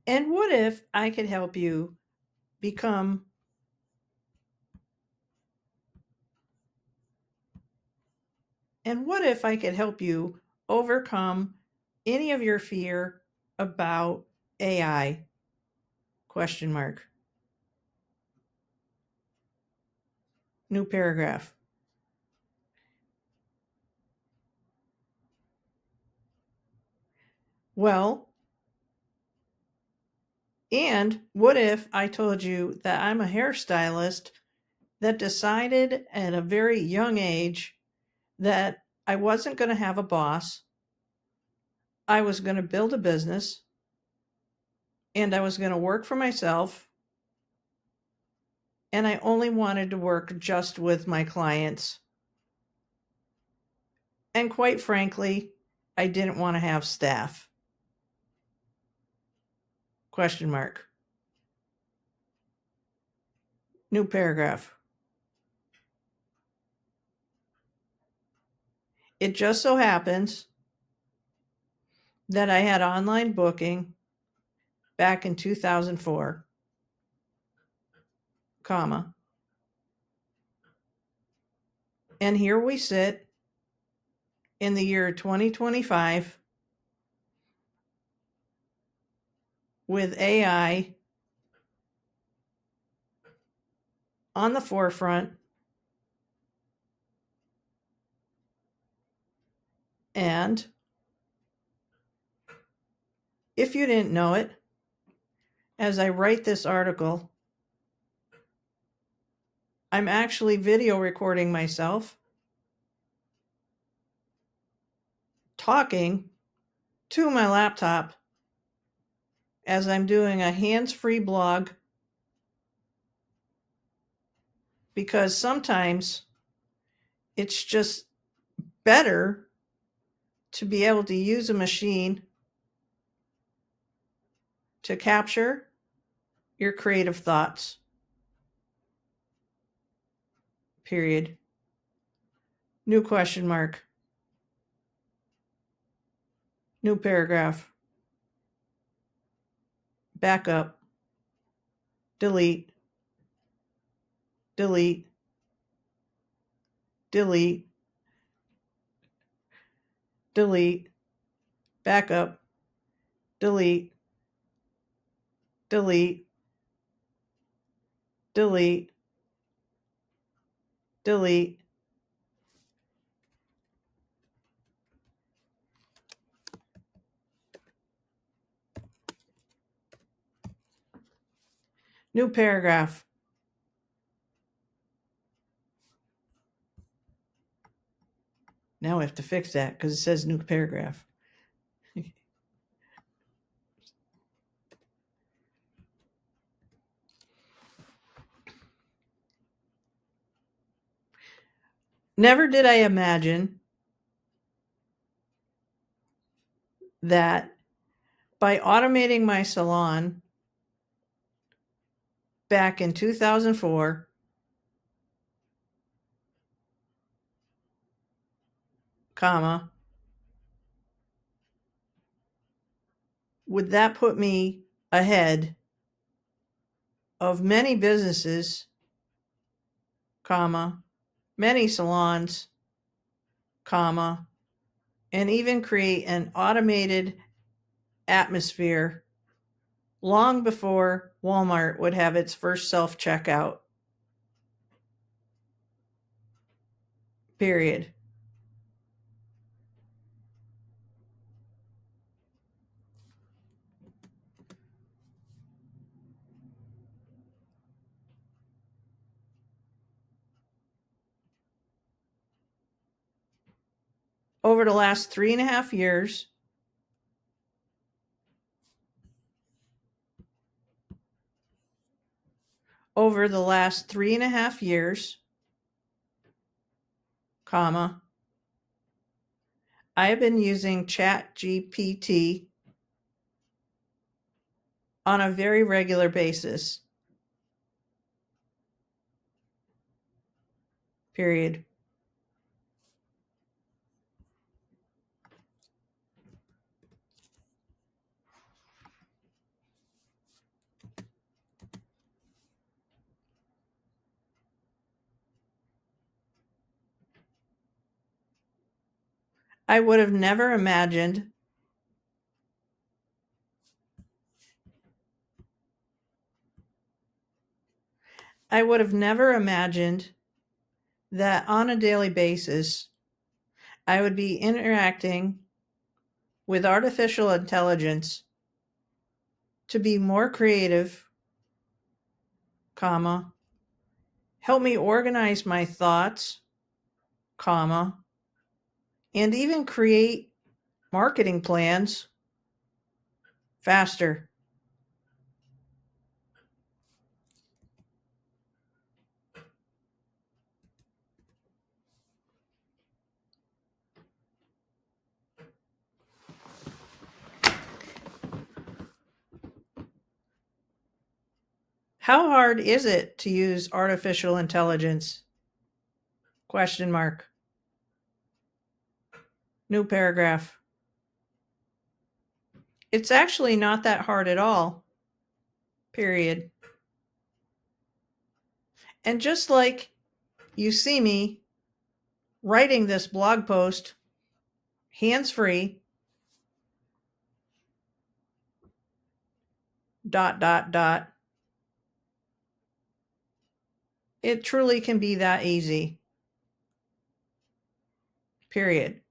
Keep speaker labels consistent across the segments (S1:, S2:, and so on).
S1: And what if I could help you become and what if I could help you overcome any of your fear about AI? Question mark. New paragraph. Well, and what if I told you that I'm a hairstylist that decided at a very young age that I wasn't going to have a boss, I was going to build a business, and I was going to work for myself, and I only wanted to work just with my clients. And quite frankly, I didn't want to have staff. Question mark. New paragraph. It just so happens that I had online booking back in 2004, comma. And here we sit in the year 2025 with AI on the forefront, and if you didn't know it, as I write this article, I'm actually video recording myself talking to my laptop as I'm doing a hands-free blog, because sometimes it's just better to be able to use a machine to capture your creative thoughts. Period. New question mark. New paragraph. Back up. Delete. Delete. Delete. Delete. Back up. Delete. Delete. Delete. Delete. New paragraph. Now I have to fix that because it says new paragraph. Never did I imagine that by automating my salon back in 2004, comma, would that put me ahead of many businesses, comma, many salons, comma, and even create an automated atmosphere long before Walmart would have its first self-checkout. Period. Over the last 3.5 years, comma, I have been using ChatGPT on a very regular basis. Period. I would have never imagined I would have never imagined that on a daily basis I would be interacting with artificial intelligence to be more creative, comma, help me organize my thoughts, comma, and even create marketing plans faster. How hard is it to use artificial intelligence? Question mark. New paragraph. It's actually not that hard at all. Period. And just like you see me writing this blog post hands-free, dot, dot, dot, it truly can be that easy. Period.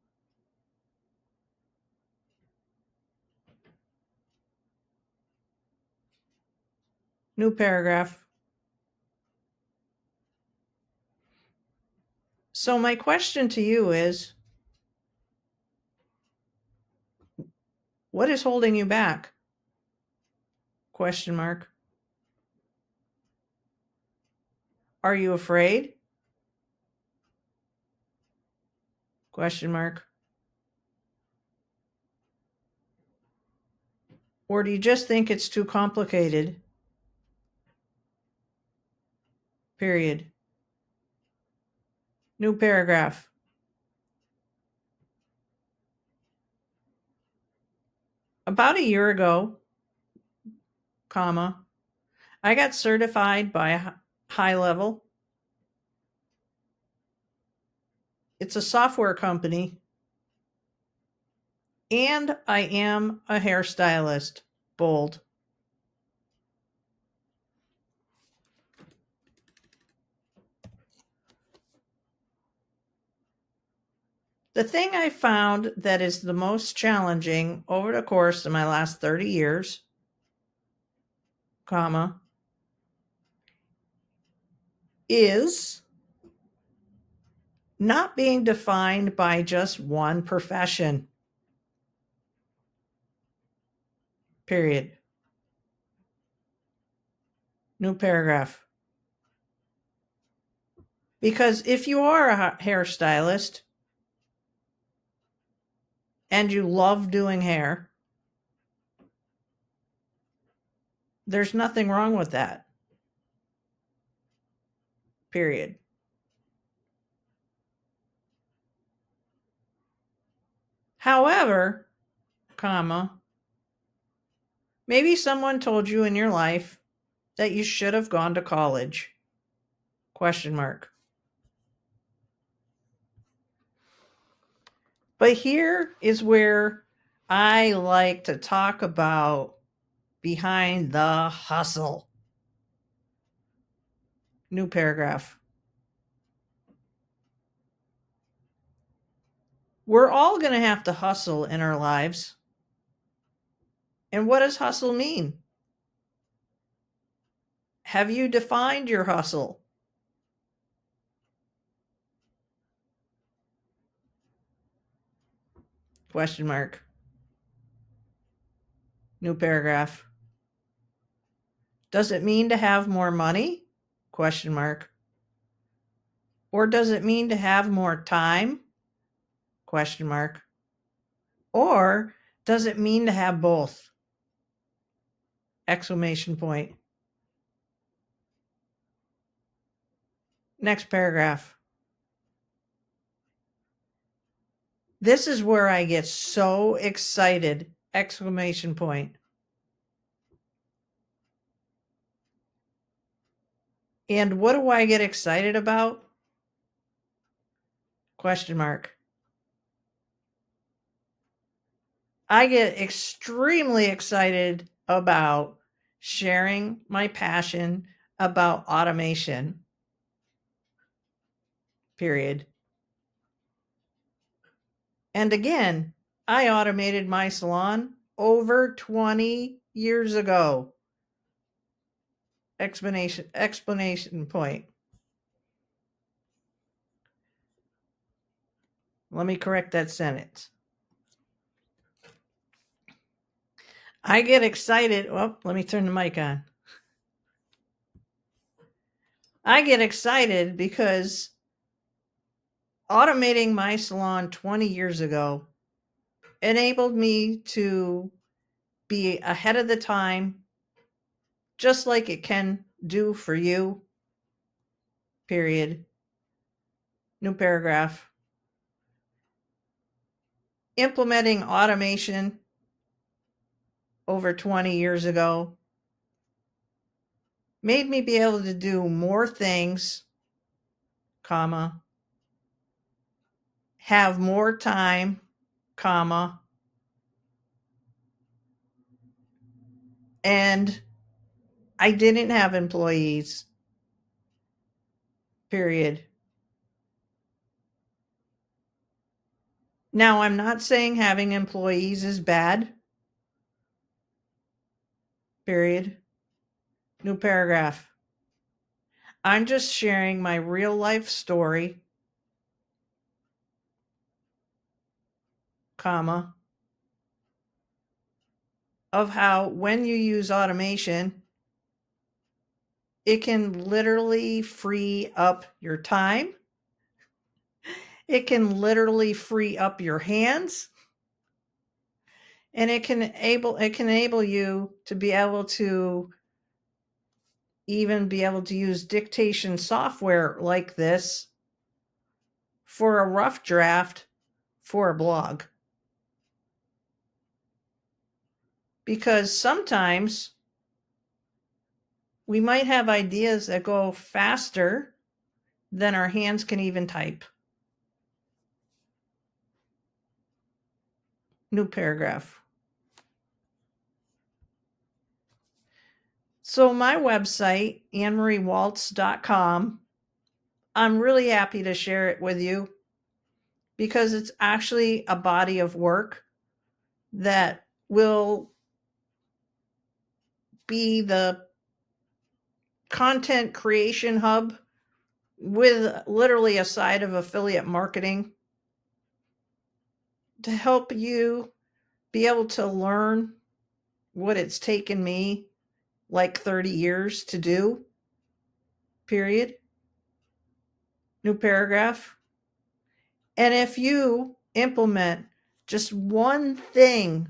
S1: New paragraph. So my question to you is, what is holding you back? Question mark. Are you afraid? Question mark. Or do you just think it's too complicated? Period. New paragraph. About a year ago, comma, I got certified by HighLevel. It's a software company. And I am a hairstylist. Bold. The thing I found that is the most challenging over the course of my last 30 years, comma, is not being defined by just one profession. Period. New paragraph. Because if you are a hairstylist and you love doing hair, there's nothing wrong with that. Period. However, comma, maybe someone told you in your life that you should have gone to college. Question mark. But here is where I like to talk about behind the hustle. New paragraph. We're all going to have to hustle in our lives. And what does hustle mean? Have you defined your hustle? Question mark. New paragraph. Does it mean to have more money? Question mark. Or does it mean to have more time? Question mark. Or does it mean to have both? Exclamation point. Next paragraph. This is where I get so excited! Exclamation point. And what do I get excited about? Question mark. I get extremely excited about sharing my passion about automation, period. And again, I automated my salon over 20 years ago. Explanation point. Let me correct that sentence. I get excited. Well, let me turn the mic on. I get excited because automating my salon 20 years ago enabled me to be ahead of the time, just like it can do for you, period. New paragraph. Implementing automation over 20 years ago made me be able to do more things, comma, have more time, comma, and I didn't have employees, period. Now, I'm not saying having employees is bad, period. New paragraph. I'm just sharing my real life story, comma, of how when you use automation, it can literally free up your time. It can literally free up your hands. And it can enable you to be able to even be able to use dictation software like this for a rough draft for a blog. Because sometimes we might have ideas that go faster than our hands can even type. New paragraph. So my website, AnnMarieWalts.com, I'm really happy to share it with you because it's actually a body of work that will be the content creation hub with literally a side of affiliate marketing to help you be able to learn what it's taken me like 30 years to do, period. New paragraph. And if you implement just one thing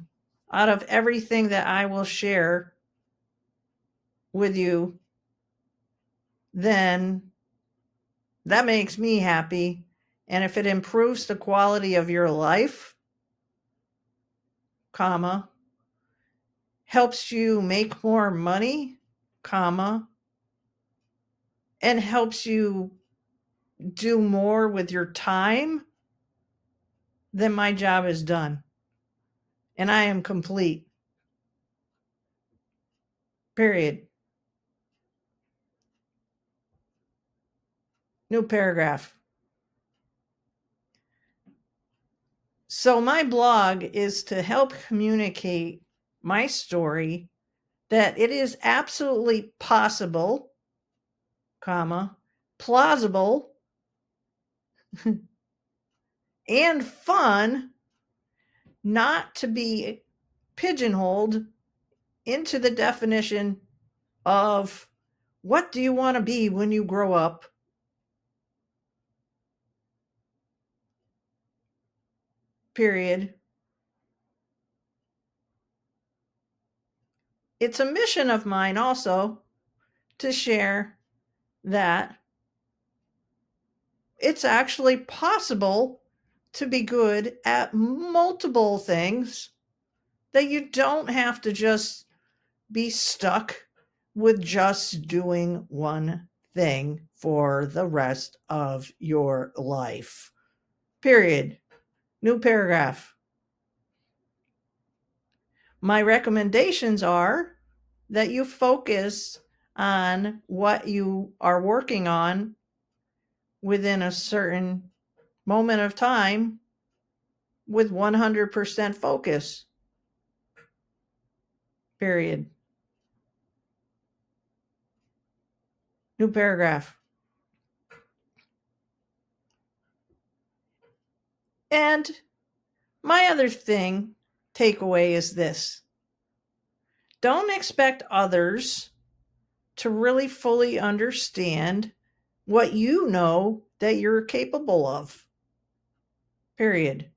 S1: out of everything that I will share with you, then that makes me happy. And if it improves the quality of your life, comma, helps you make more money, comma, and helps you do more with your time, then my job is done. And I am complete. Period. New paragraph. So my blog is to help communicate my story that it is absolutely possible, comma, plausible, and fun not to be pigeonholed into the definition of what do you want to be when you grow up? Period. It's a mission of mine also to share that it's actually possible to be good at multiple things, that you don't have to just be stuck with just doing one thing for the rest of your life. Period. New paragraph. my recommendations are that you focus on what you are working on within a certain moment of time with 100% focus. Period. New paragraph. And my other takeaway is this. Don't expect others to really fully understand what you know that you're capable of. Period.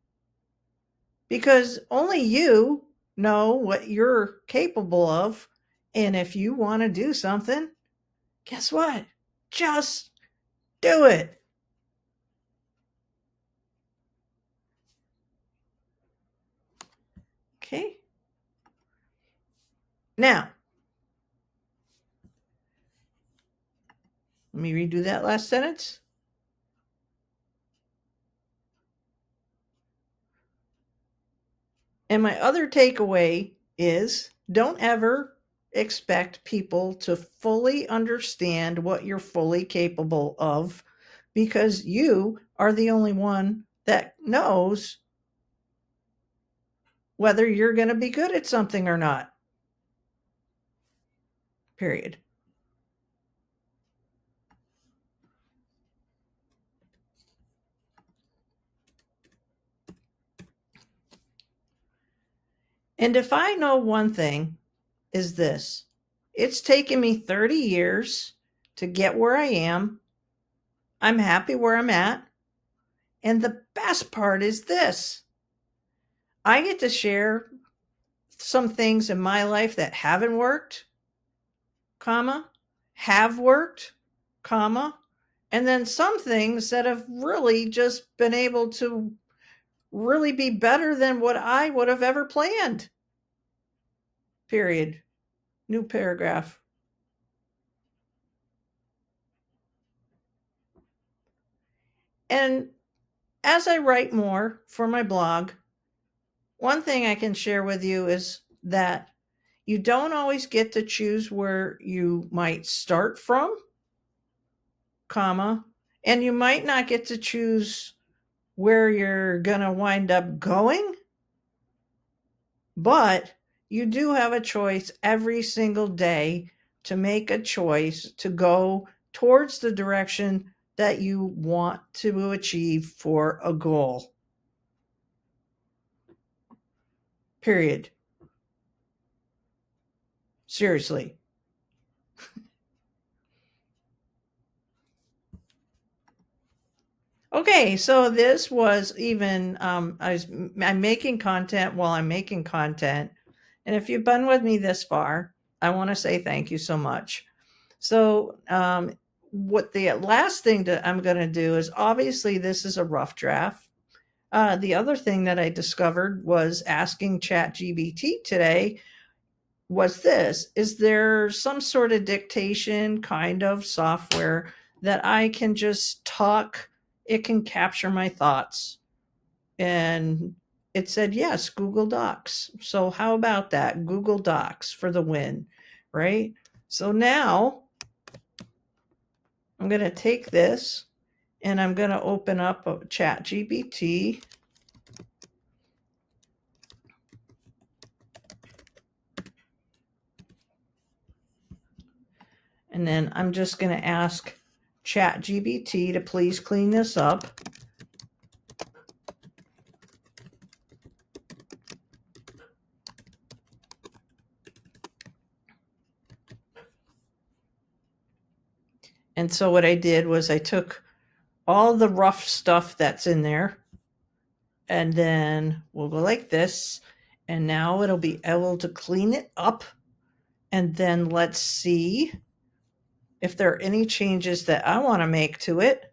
S1: Because only you know what you're capable of. And if you want to do something, guess what? Just do it. Okay. Now, let me redo that last sentence. And my other takeaway is don't ever expect people to fully understand what you're fully capable of, because you are the only one that knows whether you're going to be good at something or not. Period. And if I know one thing, is this: it's taken me 30 years to get where I am. I'm happy where I'm at. And the best part is this: I get to share some things in my life that haven't worked, comma, have worked, comma, and then some things that have really just been able to really be better than what I would have ever planned. Period. New paragraph. And as I write more for my blog, one thing I can share with you is that you don't always get to choose where you might start from, comma, and you might not get to choose where you're going to wind up going, but you do have a choice every single day to make a choice to go towards the direction that you want to achieve for a goal. Period. Seriously. Okay, so this was even I'm making content while I'm making content. And if you've been with me this far, I want to say thank you so much. So what the last thing that I'm going to do is, obviously this is a rough draft. The other thing that I discovered was asking ChatGPT today was this: is there some sort of dictation kind of software that I can just talk? It can capture my thoughts. And it said, yes, Google Docs. So how about that? Google Docs for the win, right? So now I'm going to take this and I'm going to open up a ChatGPT. And then I'm just going to ask ChatGPT to please clean this up. And so what I did was I took all the rough stuff that's in there, and then we'll go like this, and now it'll be able to clean it up. And then let's see if there are any changes that I want to make to it.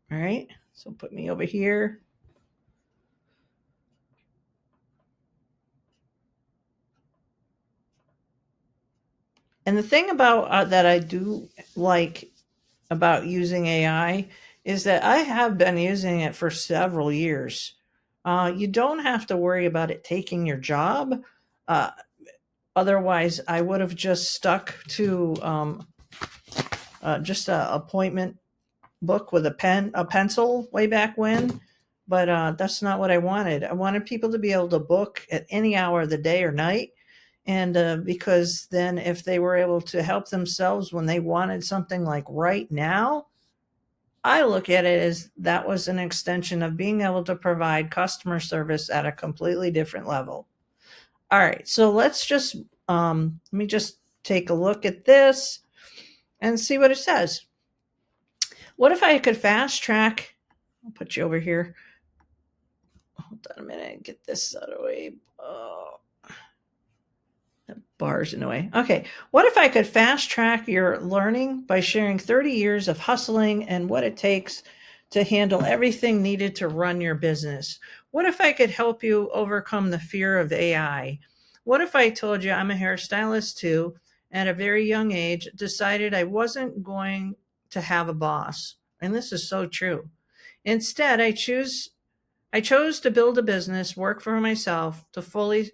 S1: All right, so put me over here. And the thing about that I do like about using AI is that I have been using it for several years. You don't have to worry about it taking your job. Uh, Otherwise, I would have just stuck to just a appointment book with a pencil way back when. But that's not what I wanted. I wanted people to be able to book at any hour of the day or night. And because then if they were able to help themselves when they wanted something like right now, I look at it as that was an extension of being able to provide customer service at a completely different level. All right, so let me just take a look at this and see what it says. What if I could fast track? I'll put you over here. Hold on a minute, get this out of the way. Oh, the bar's in the way. Okay, what if I could fast track your learning by sharing 30 years of hustling and what it takes to handle everything needed to run your business? What if I could help you overcome the fear of AI? What if I told you I'm a hairstylist too, at a very young age, decided I wasn't going to have a boss? And this is so true. Instead, I chose to build a business, work for myself, to focus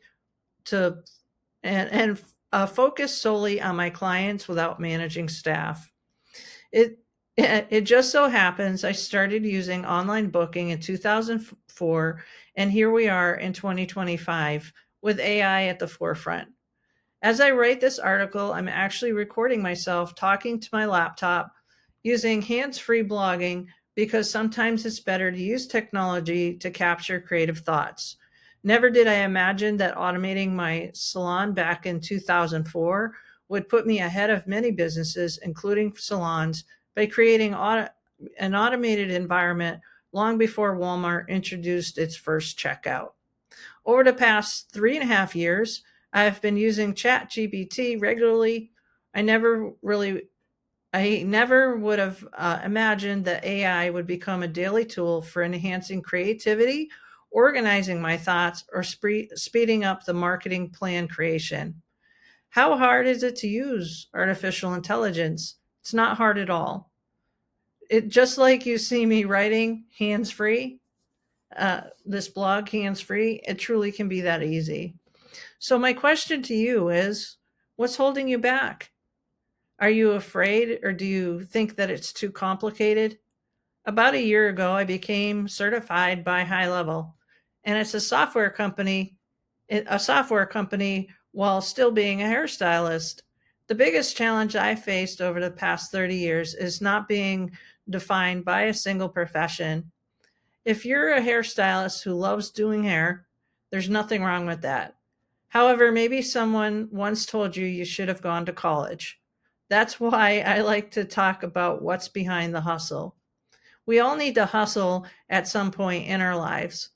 S1: solely on my clients without managing staff. It it just so happens I started using online booking in 2004, and here we are in 2025 with AI at the forefront. As I write this article, I'm actually recording myself talking to my laptop using hands free blogging because sometimes it's better to use technology to capture creative thoughts. Never did I imagine that automating my salon back in 2004 would put me ahead of many businesses, including salons, by creating an automated environment long before Walmart introduced its first checkout. Over the past 3.5 years, I've been using ChatGPT regularly. I never really, I never would have imagined that AI would become a daily tool for enhancing creativity, organizing my thoughts, or speeding up the marketing plan creation. How hard is it to use artificial intelligence? It's not hard at all. It just like you see me writing hands free, this blog hands free, it truly can be that easy. So, my question to you is, what's holding you back? Are you afraid or do you think that it's too complicated? About a year ago, I became certified by High Level, and it's a software company while still being a hairstylist. The biggest challenge I faced over the past 30 years is not being defined by a single profession. If you're a hairstylist who loves doing hair, there's nothing wrong with that. However, maybe someone once told you you should have gone to college. That's why I like to talk about what's behind the hustle. We all need to hustle at some point in our lives.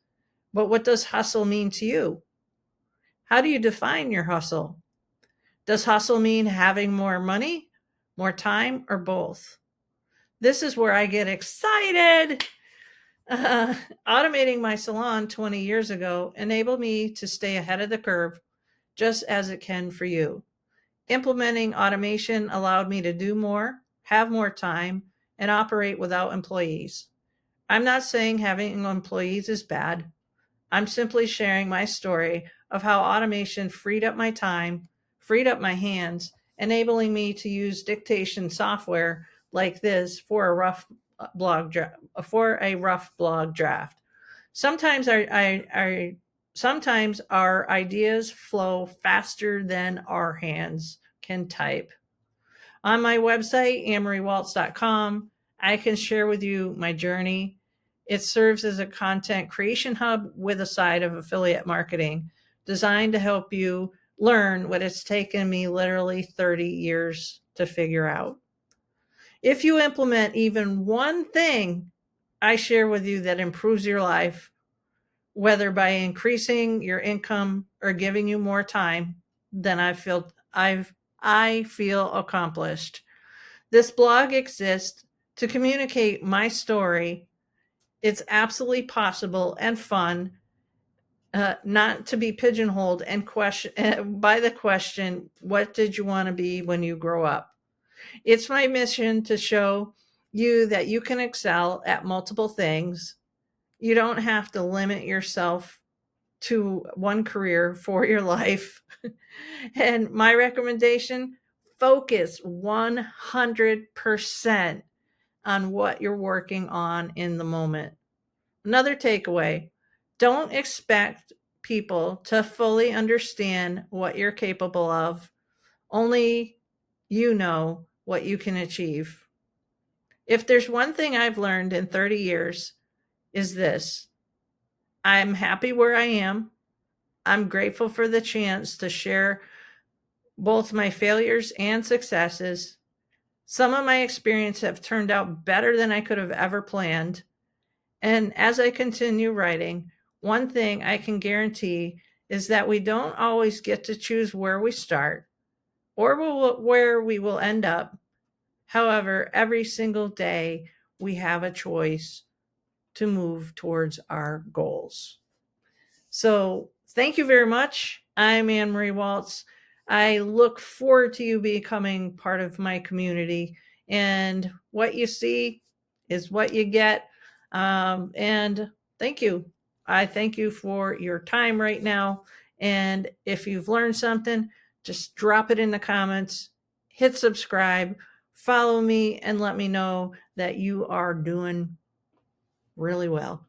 S1: But what does hustle mean to you? How do you define your hustle? Does hustle mean having more money, more time, or both? This is where I get excited. Uh, Automating my salon 20 years ago enabled me to stay ahead of the curve, just as it can for you. Implementing automation allowed me to do more, have more time, and operate without employees. I'm not saying having employees is bad. I'm simply sharing my story of how automation freed up my time, freed up my hands, enabling me to use dictation software like this for a rough blog draft. Sometimes sometimes our ideas flow faster than our hands can type. On my website, AnnMarieWalts.com, I can share with you my journey. It serves as a content creation hub with a side of affiliate marketing designed to help you learn what it's taken me literally 30 years to figure out. If you implement even one thing I share with you that improves your life, whether by increasing your income or giving you more time, then I feel accomplished. This blog exists to communicate my story. It's absolutely possible and fun, not to be pigeonholed and question by the question, "What did you want to be when you grow up?" It's my mission to show you that you can excel at multiple things. You don't have to limit yourself to one career for your life. And my recommendation, focus 100% on what you're working on in the moment. Another takeaway, don't expect people to fully understand what you're capable of. Only you know what you can achieve. If there's one thing I've learned in 30 years, is this: I'm happy where I am. I'm grateful for the chance to share both my failures and successes. Some of my experience have turned out better than I could have ever planned. And as I continue writing, one thing I can guarantee is that we don't always get to choose where we start or where we will end up. However, every single day we have a choice to move towards our goals. So thank you very much. I'm Ann Marie Walts. I look forward to you becoming part of my community. And what you see is what you get. And thank you. I thank you for your time right now. And if you've learned something, just drop it in the comments, hit subscribe, follow me, and let me know that you are doing really well.